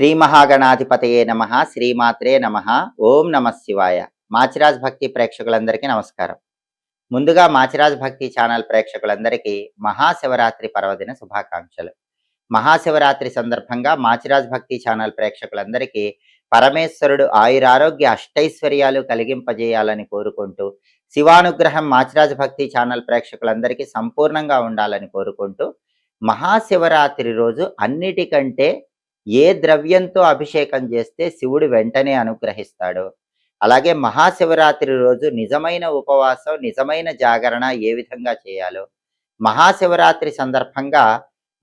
శ్రీ మహాగణాధిపతయే నమ శ్రీమాత్రే నమ ఓం నమ శివాయ. మాచిరాజ్ భక్తి ప్రేక్షకులందరికీ నమస్కారం. ముందుగా మాచిరాజ్ భక్తి ఛానల్ ప్రేక్షకులందరికీ మహాశివరాత్రి పర్వదిన శుభాకాంక్షలు. మహాశివరాత్రి సందర్భంగా మాచిరాజ్ భక్తి ఛానల్ ప్రేక్షకులందరికీ పరమేశ్వరుడు ఆయురారోగ్య అష్టైశ్వర్యాలు కలిగింపజేయాలని కోరుకుంటూ, శివానుగ్రహం మాచిరాజ్ భక్తి ఛానల్ ప్రేక్షకులందరికీ సంపూర్ణంగా ఉండాలని కోరుకుంటూ, మహాశివరాత్రి రోజు అన్నిటికంటే ఏ ద్రవ్యంతో అభిషేకం చేస్తే శివుడు వెంటనే అనుగ్రహిస్తాడో, అలాగే మహాశివరాత్రి రోజు నిజమైన ఉపవాసం, నిజమైన జాగరణ ఏ విధంగా చేయాలో, మహాశివరాత్రి సందర్భంగా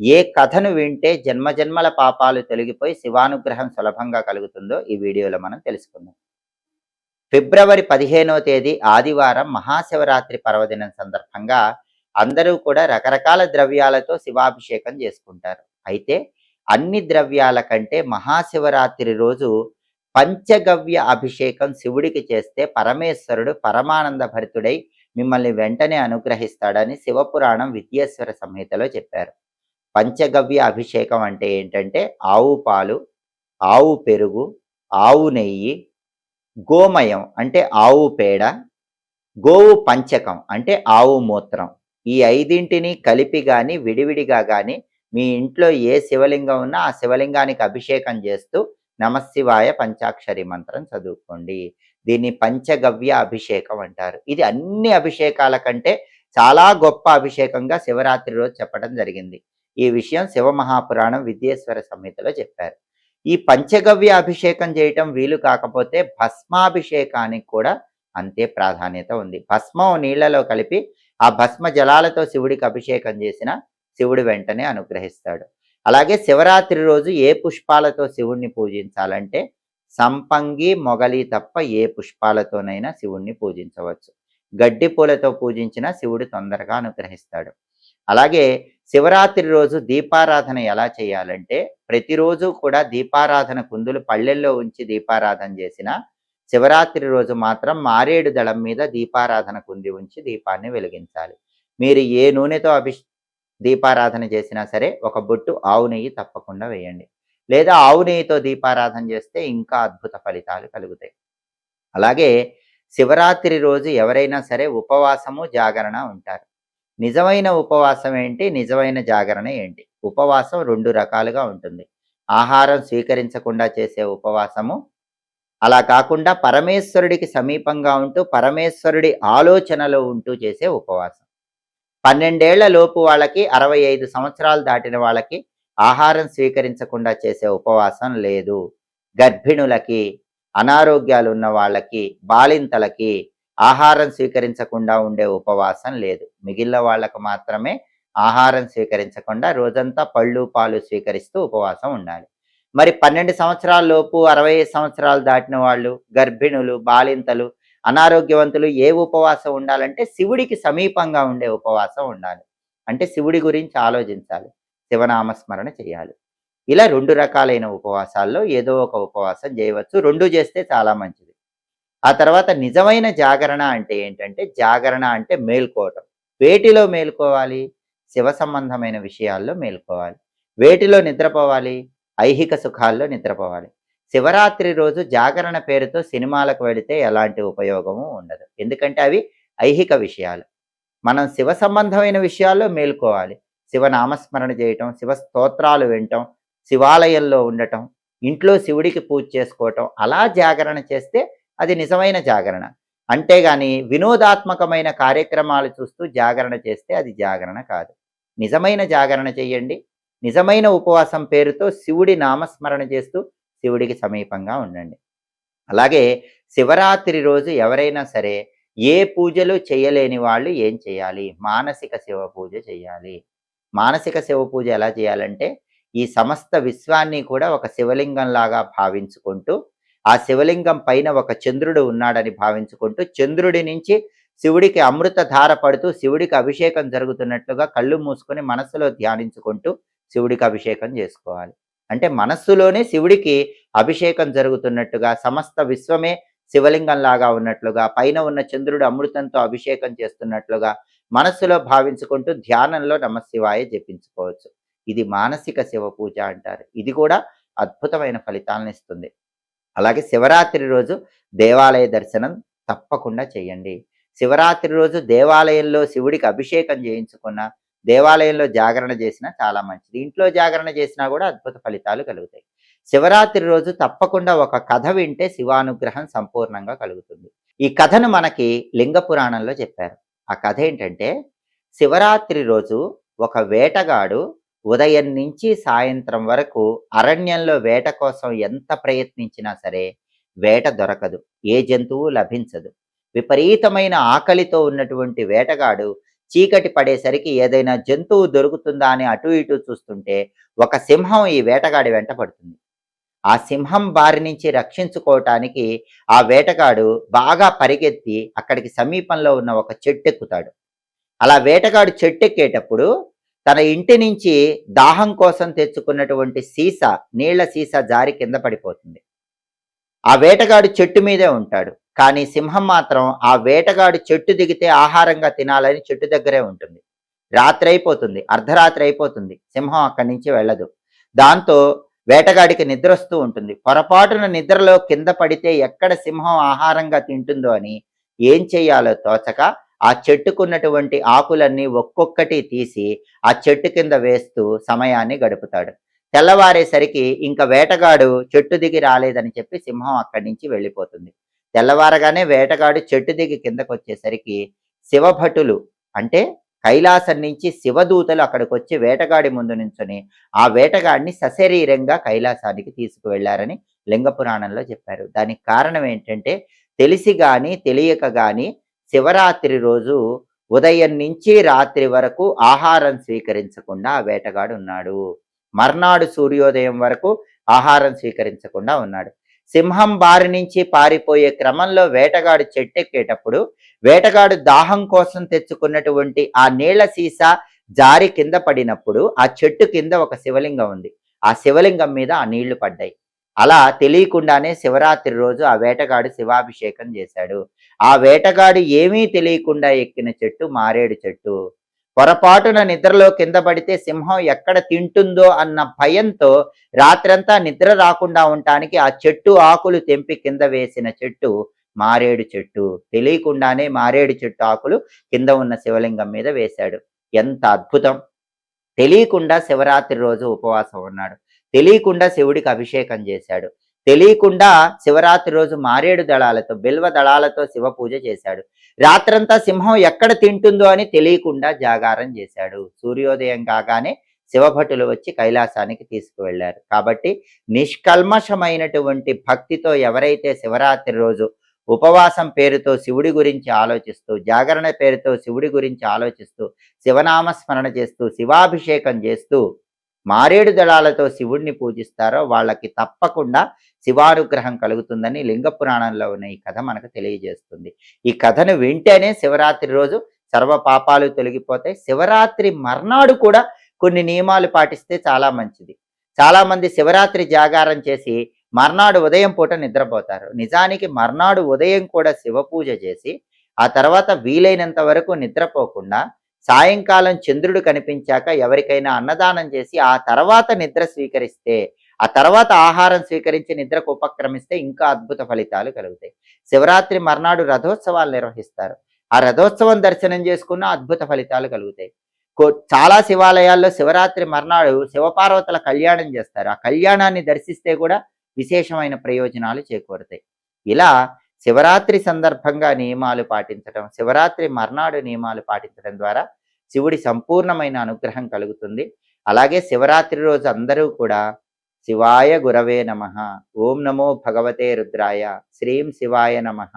ఏ కథను వింటే జన్మజన్మల పాపాలు తొలగిపోయి శివానుగ్రహం సులభంగా కలుగుతుందో ఈ వీడియోలో మనం తెలుసుకుందాం. ఫిబ్రవరి 15వ తేదీ ఆదివారం మహాశివరాత్రి పర్వదినం సందర్భంగా అందరూ కూడా రకరకాల ద్రవ్యాలతో శివాభిషేకం చేసుకుంటారు. అయితే అన్ని ద్రవ్యాల కంటే మహాశివరాత్రి రోజు పంచగవ్య అభిషేకం శివుడికి చేస్తే పరమేశ్వరుడు పరమానంద భరితుడై మిమ్మల్ని వెంటనే అనుగ్రహిస్తాడని శివపురాణం విద్యేశ్వర సంహితలో చెప్పారు. పంచగవ్య అభిషేకం అంటే ఏంటంటే ఆవు పాలు, ఆవు పెరుగు, ఆవు నెయ్యి, గోమయం అంటే ఆవు పేడ, గోవు పంచకం అంటే ఆవు మూత్రం, ఈ ఐదింటిని కలిపి కానీ విడివిడిగా కానీ మీ ఇంట్లో ఏ శివలింగం ఉన్నా ఆ శివలింగానికి అభిషేకం చేస్తూ నమశివాయ పంచాక్షరి మంత్రం చదువుకోండి. దీన్ని పంచగవ్య అభిషేకం అంటారు. ఇది అన్ని అభిషేకాల కంటే చాలా గొప్ప అభిషేకంగా శివరాత్రి రోజు చెప్పడం జరిగింది. ఈ విషయం శివమహాపురాణం విద్యేశ్వర సంహితలో చెప్పారు. ఈ పంచగవ్య అభిషేకం చేయటం వీలు కాకపోతే భస్మాభిషేకానికి కూడా అంతే ప్రాధాన్యత ఉంది. భస్మం నీళ్లలో కలిపి ఆ భస్మ జలాలతో శివుడికి అభిషేకం చేసిన శివుడు వెంటనే అనుగ్రహిస్తాడు. అలాగే శివరాత్రి రోజు ఏ పుష్పాలతో శివుణ్ణి పూజించాలంటే సంపంగి, మొగలి తప్ప ఏ పుష్పాలతోనైనా శివుణ్ణి పూజించవచ్చు. గడ్డి పూలతో పూజించిన శివుడు తొందరగా అనుగ్రహిస్తాడు. అలాగే శివరాత్రి రోజు దీపారాధన ఎలా చేయాలంటే ప్రతిరోజు కూడా దీపారాధన కుందులు పళ్ళెల్లో ఉంచి దీపారాధన చేసిన శివరాత్రి రోజు మాత్రం మారేడు దళం మీద దీపారాధన కుంది ఉంచి దీపాన్ని వెలిగించాలి. మీరు ఏ నూనెతో దీపారాధన చేసినా సరే ఒక బొట్టు ఆవు నెయ్యి తప్పకుండా వేయండి. లేదా ఆవు నెయ్యితో దీపారాధన చేస్తే ఇంకా అద్భుత ఫలితాలు కలుగుతాయి. అలాగే శివరాత్రి రోజు ఎవరైనా సరే ఉపవాసము, జాగరణ ఉంటారు. నిజమైన ఉపవాసం ఏంటి, నిజమైన జాగరణ ఏంటి? ఉపవాసం 2 రకాలుగా ఉంటుంది. ఆహారం స్వీకరించకుండా చేసే ఉపవాసము, అలా కాకుండా పరమేశ్వరుడికి సమీపంగా ఉంటూ పరమేశ్వరుడి ఆలోచనలో ఉంటూ చేసే ఉపవాసం. 12 ఏళ్ల లోపు వాళ్ళకి, 65 సంవత్సరాలు దాటిన వాళ్ళకి ఆహారం స్వీకరించకుండా చేసే ఉపవాసం లేదు. గర్భిణులకి, అనారోగ్యాలు ఉన్న వాళ్ళకి, బాలింతలకి ఆహారం స్వీకరించకుండా ఉండే ఉపవాసం లేదు. మిగిలిన వాళ్ళకు మాత్రమే ఆహారం స్వీకరించకుండా రోజంతా పళ్ళు పాలు స్వీకరిస్తూ ఉపవాసం ఉండాలి. మరి 12 సంవత్సరాల లోపు 65 సంవత్సరాలు దాటిన వాళ్ళు, గర్భిణులు, బాలింతలు, అనారోగ్యవంతులు ఏ ఉపవాసం ఉండాలంటే శివుడికి సమీపంగా ఉండే ఉపవాసం ఉండాలి. అంటే శివుడి గురించి ఆలోచించాలి, శివనామస్మరణ చేయాలి. ఇలా 2 రకాలైన ఉపవాసాల్లో ఏదో ఒక ఉపవాసం చేయవచ్చు. 2 చేస్తే చాలా మంచిది. ఆ తర్వాత నిజమైన జాగరణ అంటే ఏంటంటే, జాగరణ అంటే మేల్కోవటం. వేటిలో మేల్కోవాలి? శివ సంబంధమైన విషయాల్లో మేల్కోవాలి. వేటిలో నిద్రపోవాలి? ఐహిక సుఖాల్లో నిద్రపోవాలి. శివరాత్రి రోజు జాగరణ పేరుతో సినిమాలకు వెళితే ఎలాంటి ఉపయోగము ఉండదు. ఎందుకంటే అవి ఐహిక విషయాలు. మనం శివ సంబంధమైన విషయాల్లో మేల్కోవాలి. శివనామస్మరణ చేయటం, శివ స్తోత్రాలు వినటం, శివాలయంలో ఉండటం, ఇంట్లో శివుడికి పూజ చేసుకోవటం, అలా జాగరణ చేస్తే అది నిజమైన జాగరణ. అంతేగాని వినోదాత్మకమైన కార్యక్రమాలు చూస్తూ జాగరణ చేస్తే అది జాగరణ కాదు. నిజమైన జాగరణ చెయ్యండి. నిజమైన ఉపవాసం పేరుతో శివుడి నామస్మరణ చేస్తూ శివుడికి సమీపంగా ఉండండి. అలాగే శివరాత్రి రోజు ఎవరైనా సరే ఏ పూజలు చేయలేని వాళ్ళు ఏం చేయాలి? మానసిక శివ పూజ చేయాలి. మానసిక శివ పూజ ఎలా చేయాలంటే ఈ సమస్త విశ్వాన్ని కూడా ఒక శివలింగంలాగా భావించుకుంటూ, ఆ శివలింగం పైన ఒక చంద్రుడు ఉన్నాడని భావించుకుంటూ, చంద్రుడి నుంచి శివుడికి అమృత ధార పడుతూ శివుడికి అభిషేకం జరుగుతున్నట్లుగా కళ్ళు మూసుకొని మనస్సులో ధ్యానించుకుంటూ శివుడికి అభిషేకం చేసుకోవాలి. అంటే మనస్సులోనే శివుడికి అభిషేకం జరుగుతున్నట్టుగా, సమస్త విశ్వమే శివలింగంలాగా ఉన్నట్లుగా, పైన ఉన్న చంద్రుడు అమృతంతో అభిషేకం చేస్తున్నట్లుగా మనస్సులో భావించుకుంటూ ధ్యానంలో నమశివాయ జపించుకోవచ్చు. ఇది మానసిక శివ పూజ అంటారు. ఇది కూడా అద్భుతమైన ఫలితాలను ఇస్తుంది. అలాగే శివరాత్రి రోజు దేవాలయ దర్శనం తప్పకుండా చేయండి. శివరాత్రి రోజు దేవాలయంలో శివుడికి అభిషేకం చేయించుకున్న, దేవాలయంలో జాగరణ చేసినా చాలా మంచిది. ఇంట్లో జాగరణ చేసినా కూడా అద్భుత ఫలితాలు కలుగుతాయి. శివరాత్రి రోజు తప్పకుండా ఒక కథ వింటే శివానుగ్రహం సంపూర్ణంగా కలుగుతుంది. ఈ కథను మనకి లింగ పురాణంలో చెప్పారు. ఆ కథ ఏంటంటే, శివరాత్రి రోజు ఒక వేటగాడు ఉదయం నుంచి సాయంత్రం వరకు అరణ్యంలో వేట కోసం ఎంత ప్రయత్నించినా సరే వేట దొరకదు, ఏ జంతువు లభించదు. విపరీతమైన ఆకలితో ఉన్నటువంటి వేటగాడు చీకటి పడేసరికి ఏదైనా జంతువు దొరుకుతుందా అని అటు ఇటు చూస్తుంటే ఒక సింహం ఈ వేటగాడి వెంట పడుతుంది. ఆ సింహం బారి నుంచి రక్షించుకోవటానికి ఆ వేటగాడు బాగా పరిగెత్తి అక్కడికి సమీపంలో ఉన్న ఒక చెట్టు ఎక్కుతాడు. అలా వేటగాడు చెట్టు ఎక్కేటప్పుడు తన ఇంటి నుంచి దాహం కోసం తెచ్చుకున్నటువంటి సీసా, నీళ్ల సీసా జారి కింద పడిపోతుంది. ఆ వేటగాడు చెట్టు మీదే ఉంటాడు, కానీ సింహం మాత్రం ఆ వేటగాడు చెట్టు దిగితే ఆహారంగా తినాలని చెట్టు దగ్గరే ఉంటుంది. రాత్రి అయిపోతుంది, అర్ధరాత్రి అయిపోతుంది, సింహం అక్కడి నుంచి వెళ్ళదు. దాంతో వేటగాడికి నిద్ర వస్తూ ఉంటుంది. పొరపాటున నిద్రలో కింద పడితే ఎక్కడ సింహం ఆహారంగా తింటుందో అని ఏం చెయ్యాలో తోచక ఆ చెట్టుకున్నటువంటి ఆకులన్నీ ఒక్కొక్కటి తీసి ఆ చెట్టు కింద వేస్తూ సమయాన్ని గడుపుతాడు. తెల్లవారేసరికి ఇంకా వేటగాడు చెట్టు దిగి రాలేదని చెప్పి సింహం అక్కడి నుంచి వెళ్ళిపోతుంది. తెల్లవారగానే వేటగాడు చెట్టు దిగి కిందకు వచ్చేసరికి శివభటులు అంటే కైలాసం నుంచి శివదూతలు అక్కడికి వచ్చి వేటగాడి ముందు నుంచొని ఆ వేటగాడిని సశరీరంగా కైలాసానికి తీసుకువెళ్లారని లింగ పురాణంలో చెప్పారు. దానికి కారణం ఏంటంటే, తెలిసి గాని తెలియక గాని శివరాత్రి రోజు ఉదయం నుంచి రాత్రి వరకు ఆహారం స్వీకరించకుండా ఆ వేటగాడు ఉన్నాడు. మర్నాడు సూర్యోదయం వరకు ఆహారం స్వీకరించకుండా ఉన్నాడు. సింహం బారి నుంచి పారిపోయే క్రమంలో వేటగాడు చెట్టెక్కేటప్పుడు వేటగాడు దాహం కోసం తెచ్చుకున్నటువంటి ఆ నీళ్ల సీసా జారి కింద పడినప్పుడు ఆ చెట్టు కింద ఒక శివలింగం ఉంది. ఆ శివలింగం మీద ఆ నీళ్లు పడ్డాయి. అలా తెలియకుండానే శివరాత్రి రోజు ఆ వేటగాడు శివాభిషేకం చేశాడు. ఆ వేటగాడు ఏమీ తెలియకుండా ఎక్కిన చెట్టు మారేడు చెట్టు. పొరపాటున నిద్రలో కింద పడితే సింహం ఎక్కడ తింటుందో అన్న భయంతో రాత్రంతా నిద్ర రాకుండా ఉండటానికి ఆ చెట్టు ఆకులు తెంపి కింద వేసిన చెట్టు మారేడు చెట్టు. తెలియకుండానే మారేడు చెట్టు ఆకులు కింద ఉన్న శివలింగం మీద వేశాడు. ఎంత అద్భుతం! తెలియకుండా శివరాత్రి రోజు ఉపవాసం ఉన్నాడు. తెలియకుండా శివుడికి అభిషేకం చేశాడు. తెలియకుండా శివరాత్రి రోజు మారేడు దళాలతో, బిల్వ దళాలతో శివ పూజ చేశాడు. రాత్రంతా సింహం ఎక్కడ తింటుందో అని తెలియకుండా జాగారం చేశాడు. సూర్యోదయం కాగానే శివభటులు వచ్చి కైలాసానికి తీసుకువెళ్లారు. కాబట్టి నిష్కల్మషమైనటువంటి భక్తితో ఎవరైతే శివరాత్రి రోజు ఉపవాసం పేరుతో శివుడి గురించి ఆలోచిస్తూ, జాగరణ పేరుతో శివుడి గురించి ఆలోచిస్తూ, శివనామస్మరణ చేస్తూ, శివాభిషేకం చేస్తూ మారేడు దళాలతో శివుడిని పూజిస్తారో వాళ్ళకి తప్పకుండా శివానుగ్రహం కలుగుతుందని లింగ పురాణంలో ఉన్న ఈ కథ మనకు తెలియజేస్తుంది. ఈ కథను వింటేనే శివరాత్రి రోజు సర్వ పాపాలు తొలగిపోతాయి. శివరాత్రి మర్నాడు కూడా కొన్ని నియమాలు పాటిస్తే చాలా మంచిది. చాలా మంది శివరాత్రి జాగారం చేసి మర్నాడు ఉదయం పూట నిద్రపోతారు. నిజానికి మర్నాడు ఉదయం కూడా శివ పూజ చేసి ఆ తర్వాత వీలైనంత వరకు నిద్రపోకుండా సాయంకాలం చంద్రుడు కనిపించాక ఎవరికైనా అన్నదానం చేసి ఆ తర్వాత నిద్ర స్వీకరిస్తే, ఆ తర్వాత ఆహారం స్వీకరించి నిద్రకు ఉపక్రమిస్తే ఇంకా అద్భుత ఫలితాలు కలుగుతాయి. శివరాత్రి మర్నాడు రథోత్సవాలు నిర్వహిస్తారు. ఆ రథోత్సవం దర్శనం చేసుకున్న అద్భుత ఫలితాలు కలుగుతాయి. చాలా శివాలయాల్లో శివరాత్రి మర్నాడు శివపార్వతుల కళ్యాణం చేస్తారు. ఆ కళ్యాణాన్ని దర్శిస్తే కూడా విశేషమైన ప్రయోజనాలు చేకూరుతాయి. ఇలా శివరాత్రి సందర్భంగా నియమాలు పాటించడం, శివరాత్రి మర్నాడు నియమాలు పాటించడం ద్వారా శివుడి సంపూర్ణమైన అనుగ్రహం కలుగుతుంది. అలాగే శివరాత్రి రోజు అందరూ కూడా శివాయ గురవే నమః, ఓం నమో భగవతే రుద్రాయ, శ్రీం శివాయ నమః,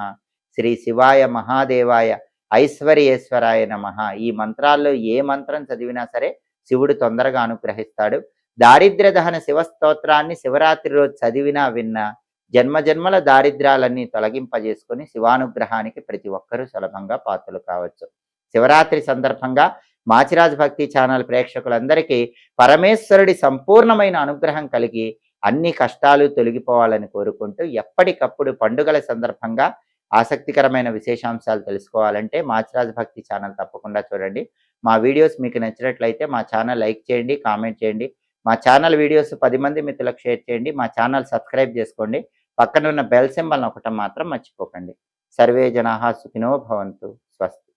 శ్రీ శివాయ మహాదేవాయ, ఐశ్వర్యేశ్వరాయ నమః, ఈ మంత్రాల్లో ఏ మంత్రం చదివినా సరే శివుడు తొందరగా అనుగ్రహిస్తాడు. దారిద్ర్య దహన శివ స్తోత్రాన్ని శివరాత్రి రోజు చదివినా విన్నా జన్మజన్మల దారిద్ర్యాలన్నీ తొలగింపజేసుకొని శివానుగ్రహానికి ప్రతి ఒక్కరూ సులభంగా పాత్రలు కావచ్చు. శివరాత్రి సందర్భంగా మాచిరాజ్ భక్తి ఛానల్ ప్రేక్షకులందరికీ పరమేశ్వరుడి సంపూర్ణమైన అనుగ్రహం కలిగి అన్ని కష్టాలు తొలగిపోవాలని కోరుకుంటూ, ఎప్పటికప్పుడు పండుగల సందర్భంగా ఆసక్తికరమైన విశేషాంశాలు తెలుసుకోవాలంటే మాచిరాజ్ భక్తి ఛానల్ తప్పకుండా చూడండి. మా వీడియోస్ మీకు నచ్చినట్లయితే మా ఛానల్ లైక్ చేయండి, కామెంట్ చేయండి. మా ఛానల్ వీడియోస్ 10 మంది మిత్రులకు షేర్ చేయండి. మా ఛానల్ సబ్స్క్రైబ్ చేసుకోండి. పక్కన ఉన్న బెల్ సింబల్ నొక్కటం మాత్రం మర్చిపోకండి. సర్వే జనాః సుఖినో భవంతు. స్వస్తి.